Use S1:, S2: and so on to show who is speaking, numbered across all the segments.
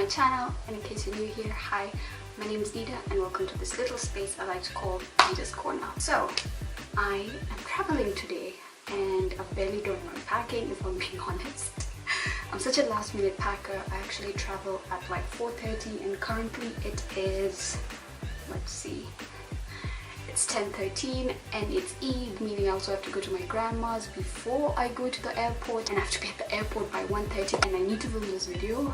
S1: my channel, and in case you're new here, hi, my name is Dida and welcome to this little space I like to call Dida's Corner. So, I am traveling today and I've barely done my packing, if I'm being honest. I'm such a last minute packer. I actually travel at like 4:30 and currently it is, let's see, it's 10:13 and it's Eid, meaning I also have to go to my grandma's before I go to the airport, and I have to be at the airport by 1:30 and I need to film this video.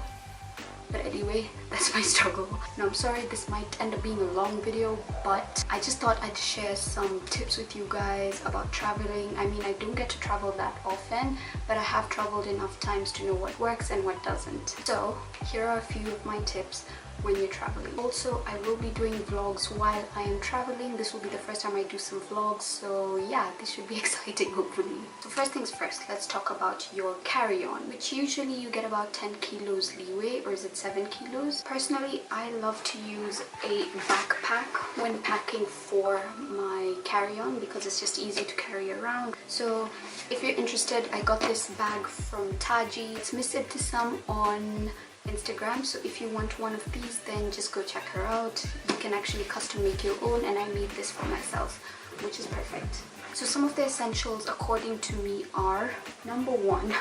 S1: But anyway, that's my struggle. Now I'm sorry this might end up being a long video, but I just thought I'd share some tips with you guys about traveling. I mean, I don't get to travel that often, but I have traveled enough times to know what works and what doesn't. So here are a few of my tips when you're traveling. Also, I will be doing vlogs while I am traveling. This will be the first time I do some vlogs, so yeah, this should be exciting hopefully. So first things first, let's talk about your carry-on, which usually you get about 10 kilos leeway, or is it 7 kilos? Personally, I love to use a backpack when packing for my carry-on because it's just easy to carry around. So if you're interested, I got this bag from Taji. It's Miss Ibtisam on Instagram, so if you want one of these, then just go check her out. You can actually custom make your own, and I made this for myself, which is perfect. So some of the essentials according to me are, number one,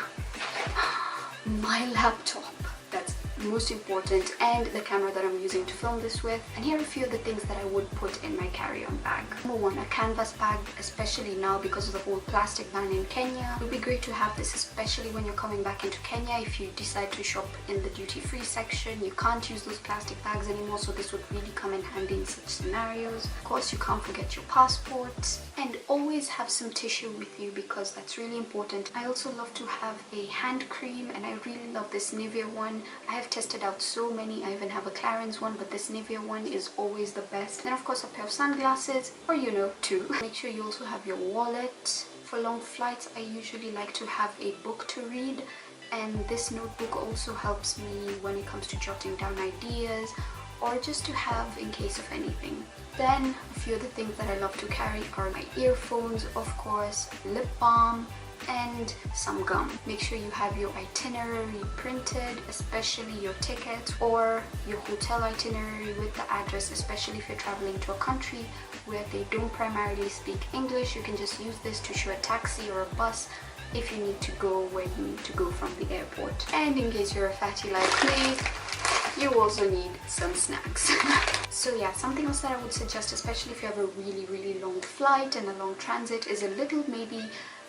S1: my laptop. That's most important, and the camera that I'm using to film this with. And here are a few of the things that I would put in my carry-on bag. Number one, a canvas bag, especially now because of the whole plastic ban in Kenya. It would be great to have this, especially when you're coming back into Kenya. If you decide to shop in the duty-free section, you can't use those plastic bags anymore, so this would really come in handy in such scenarios. Of course, you can't forget your passport, and always have some tissue with you because that's really important. I also love to have a hand cream, and I really love this Nivea one. I have tested out so many. I even have a Clarins one, but this Nivea one is always the best. Then of course a pair of sunglasses, or you know, two. Make sure you also have your wallet. For long flights, I usually like to have a book to read, and this notebook also helps me when it comes to jotting down ideas or just to have in case of anything. Then a few of the things that I love to carry are my earphones, of course, lip balm, and some gum. Make sure you have your itinerary printed, especially your ticket or your hotel itinerary with the address, especially if you're traveling to a country where they don't primarily speak English. You can just use this to show a taxi or a bus if you need to go where you need to go from the airport. And in case you're a fatty like me, you also need some snacks. So yeah, something else that I would suggest, especially if you have a really long flight and a long transit, is a little maybe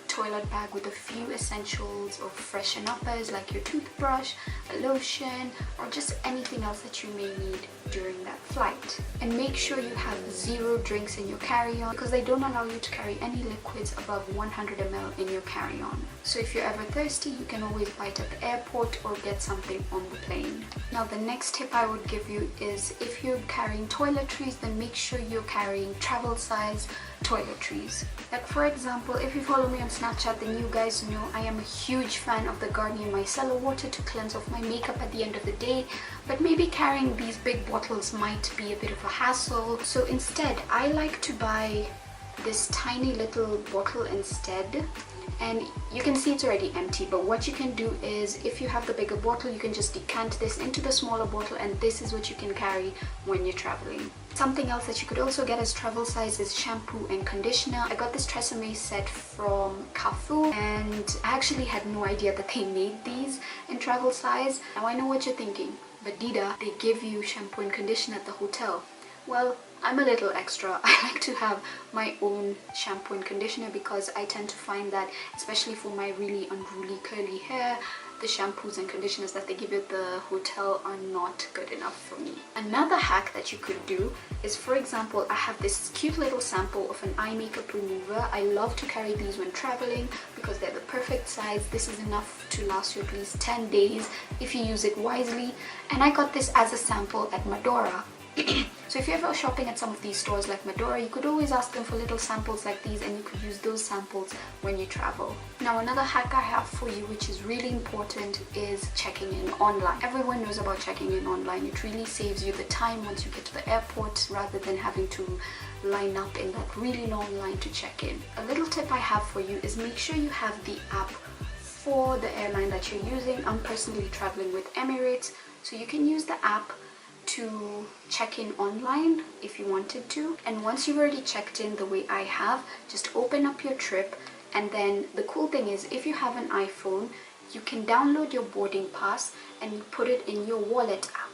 S1: toilet bag with a few essentials or freshen uppers like your toothbrush, a lotion, or just anything else that you may need during that flight. And make sure you have 0 drinks in your carry-on because they don't allow you to carry any liquids above 100 ml in your carry-on. So if you're ever thirsty, you can always buy it at the airport or get something on the plane. Now the next tip I would give you is, if you're carrying toiletries, then make sure you're carrying travel size toiletries. Like for example, if you follow me on Snapchat, then you guys know I am a huge fan of the Garnier Micellar water to cleanse off my makeup at the end of the day, but maybe carrying these big bottles might be a bit of a hassle. So instead, I like to buy this tiny little bottle instead. And you can see it's already empty, but what you can do is, if you have the bigger bottle, you can just decant this into the smaller bottle, and this is what you can carry when you're traveling. Something else that you could also get as travel size is shampoo and conditioner. I got this Tresemme set from Carrefour, and I actually had no idea that they made these in travel size. Now I know what you're thinking, but Dida, they give you shampoo and conditioner at the hotel. Well, I'm a little extra. I like to have my own shampoo and conditioner because I tend to find that, especially for my really unruly curly hair, the shampoos and conditioners that they give you at the hotel are not good enough for me. Another hack that you could do is, for example, I have this cute little sample of an eye makeup remover. I love to carry these when traveling because they're the perfect size. This is enough to last you at least 10 days if you use it wisely. And I got this as a sample at Medora. So if you're ever shopping at some of these stores like Medora, you could always ask them for little samples like these, and you could use those samples when you travel. Now another hack I have for you, which is really important, is checking in online. Everyone knows about checking in online. It really saves you the time once you get to the airport rather than having to line up in that really long line to check in. A little tip I have for you is make sure you have the app for the airline that you're using. I'm personally traveling with Emirates, so you can use the app to check in online if you wanted to. And once you've already checked in the way I have, just open up your trip. And then the cool thing is, if you have an iPhone, you can download your boarding pass and put it in your wallet app.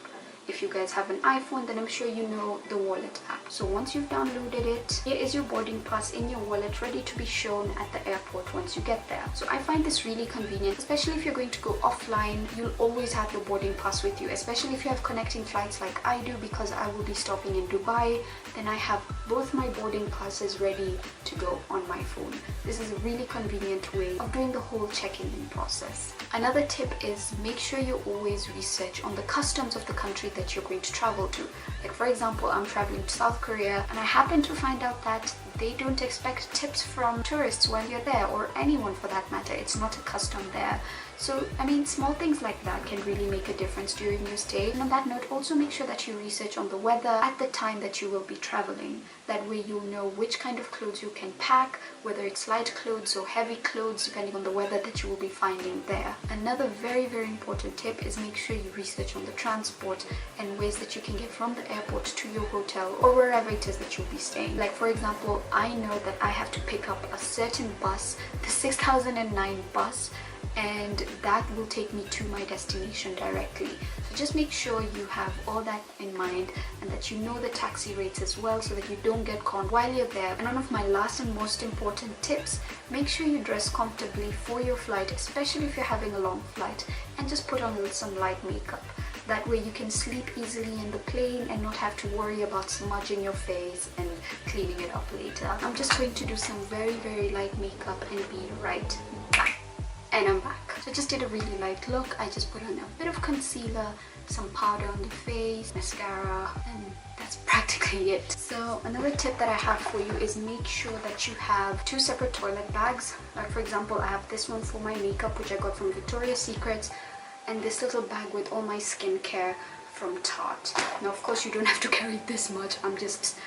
S1: If you guys have an iPhone, then I'm sure you know the wallet app. So once you've downloaded it, here is your boarding pass in your wallet, ready to be shown at the airport once you get there. So I find this really convenient, especially if you're going to go offline. You'll always have your boarding pass with you, especially if you have connecting flights like I do, because I will be stopping in Dubai. Then I have both my boarding passes ready to go on my phone. This is a really convenient way of doing the whole check-in process. Another tip is, make sure you always research on the customs of the country that you're going to travel to. Like for example, I'm traveling to South Korea, and I happen to find out that they don't expect tips from tourists while you're there, or anyone for that matter. It's not a custom there. So I mean, small things like that can really make a difference during your stay. And on that note, also make sure that you research on the weather at the time that you will be traveling. That way you'll know which kind of clothes you can pack, whether it's light clothes or heavy clothes, depending on the weather that you will be finding there. Another very important tip is, make sure you research on the transport and ways that you can get from the airport to your hotel or wherever it is that you'll be staying. Like for example, I know that I have to pick up a certain bus, the 6009 bus, and that will take me to my destination directly. So just make sure you have all that in mind, and that you know the taxi rates as well, so that you don't get caught while you're there. And one of my last and most important tips, make sure you dress comfortably for your flight, especially if you're having a long flight, and just put on some light makeup. That way you can sleep easily in the plane and not have to worry about smudging your face and cleaning it up later. I'm just going to do some very light makeup and be right back. And I'm back. So I just did a really light look. I just put on a bit of concealer, some powder on the face, mascara, and that's practically it. So another tip that I have for you is, make sure that you have 2 separate toilet bags. Like for example, I have this one for my makeup, which I got from Victoria's Secrets, and this little bag with all my skincare from Tarte. Now of course you don't have to carry this much, I'm just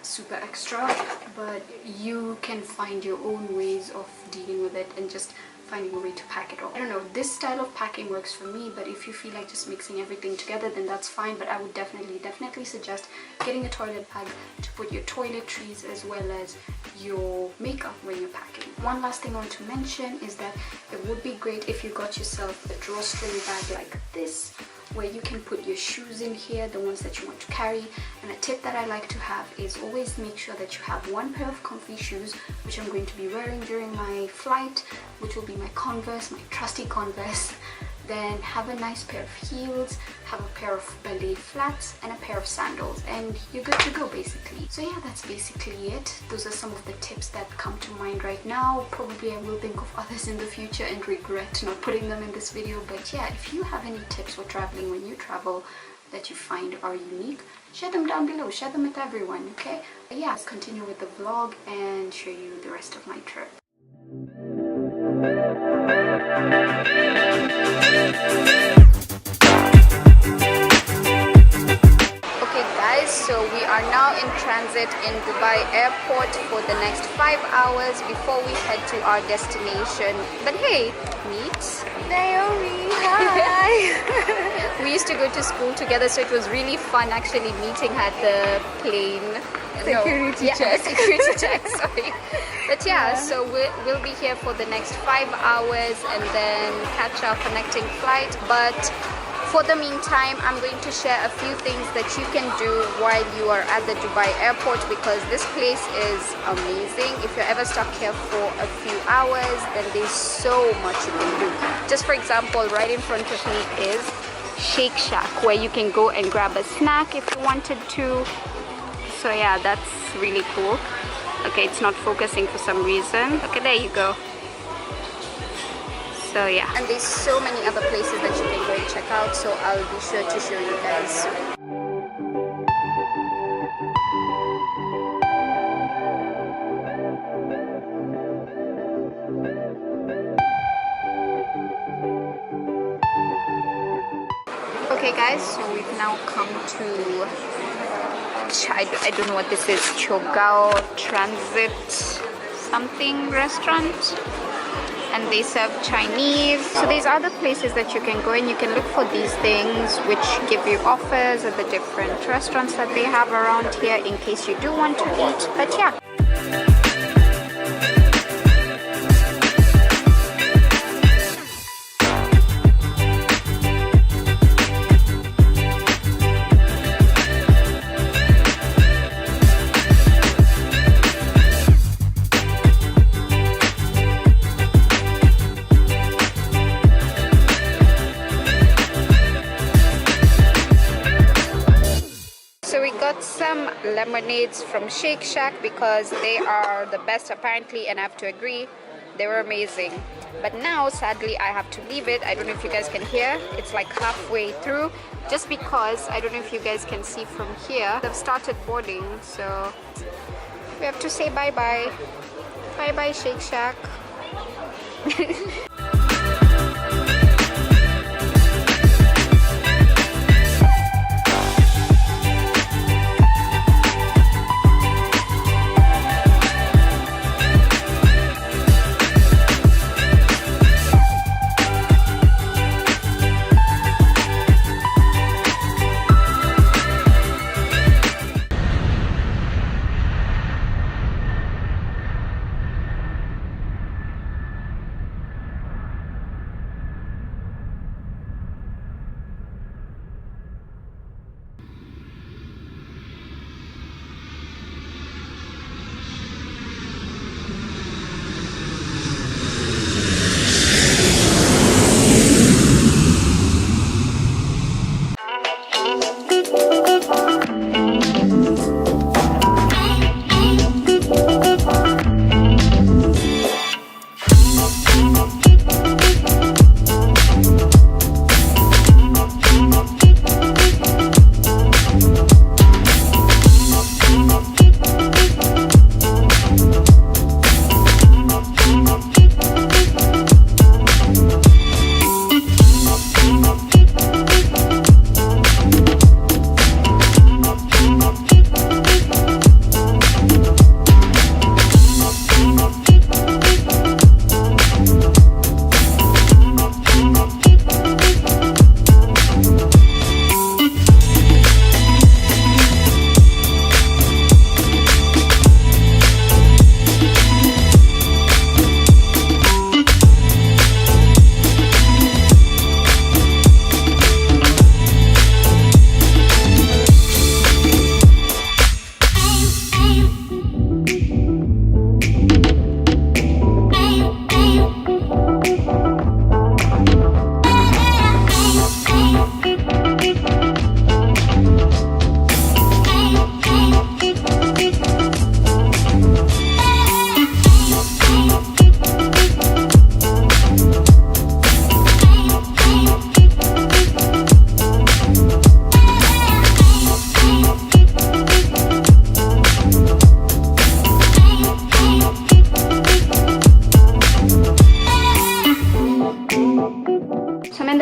S1: super extra, but you can find your own ways of dealing with it and just finding a way to pack it all. I don't know, this style of packing works for me, but if you feel like just mixing everything together, then that's fine. But I would definitely suggest getting a toilet bag to put your toiletries as well as your makeup when you're packing. One last thing I want to mention is that it would be great if you got yourself a drawstring bag like this, where you can put your shoes in here, the ones that you want to carry. And a tip that I like to have is, always make sure that you have 1 pair of comfy shoes, which I'm going to be wearing during my flight, which will be my Converse, my trusty Converse. Then have a nice pair of heels, have a pair of ballet flats, and a pair of sandals, and you're good to go basically. So yeah, that's basically it. Those are some of the tips that come to mind right now. Probably I will think of others in the future and regret not putting them in this video. But yeah, if you have any tips for traveling when you travel that you find are unique, share them down below, share them with everyone, okay? But yeah, let's continue with the vlog and show you the rest of my trip. Okay guys, so we are now in transit in Dubai airport for the next 5 hours before we head to our destination. But hey, meet Nairobi, hi! We used to go to school together, so it was really fun actually meeting at the plane. Security check, sorry. But yeah, so we'll be here for the next 5 hours and then catch our connecting flight. But for the meantime, I'm going to share a few things that you can do while you are at the Dubai airport, because this place is amazing. If you're ever stuck here for a few hours, then there's so much you can do. Just for example, right in front of me is Shake Shack, where you can go and grab a snack if you wanted to. So yeah, that's really cool. Okay, it's not focusing for some reason. Okay, there you go. So yeah, and there's so many other places that you can go and check out, so I'll be sure to show you guys soon. Okay guys, so we've now come to, I don't know what this is, Chogao Transit something restaurant.
S2: and they serve Chinese. So there's other places that you can go and you can look for these things which give you offers at the different restaurants that they have around here in case you do want to eat. But yeah. Some lemonades from Shake Shack because they are the best apparently, and I have to agree, they were amazing. But now sadly I have to leave it. I don't know if you guys can hear, it's like halfway through, just because I don't know if you guys can see from here, they've started boarding, so we have to say bye bye. Bye bye Shake Shack.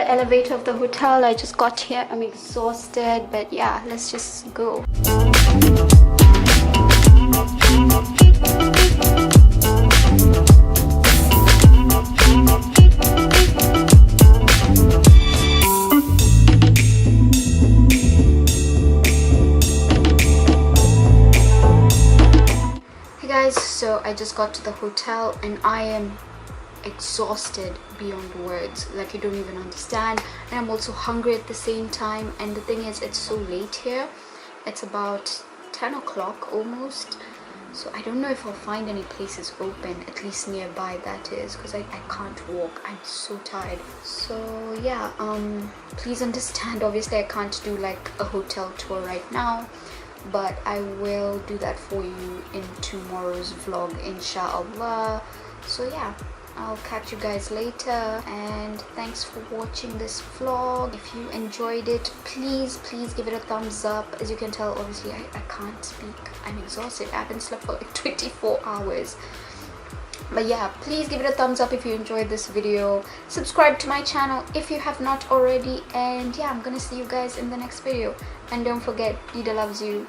S1: Elevator of the hotel. I just got here, I'm exhausted, but yeah, let's just go. Hey guys, so I just got to the hotel and I am exhausted beyond words, like you don't even understand, and I'm also hungry at the same time. And the thing is, it's so late here, it's about 10 o'clock almost, so I don't know if I'll find any places open, at least nearby, that is, because I can't walk, I'm so tired. So yeah, please understand, obviously I can't do like a hotel tour right now, but I will do that for you in tomorrow's vlog, inshallah. So yeah, I'll catch you guys later, and thanks for watching this vlog. If you enjoyed it, please give it a thumbs up. As you can tell, obviously I can't speak, I'm exhausted, I haven't slept for like 24 hours. But yeah, please give it a thumbs up if you enjoyed this video, subscribe to my channel if you have not already, and yeah, I'm gonna see you guys in the next video. And don't forget, Dida loves you.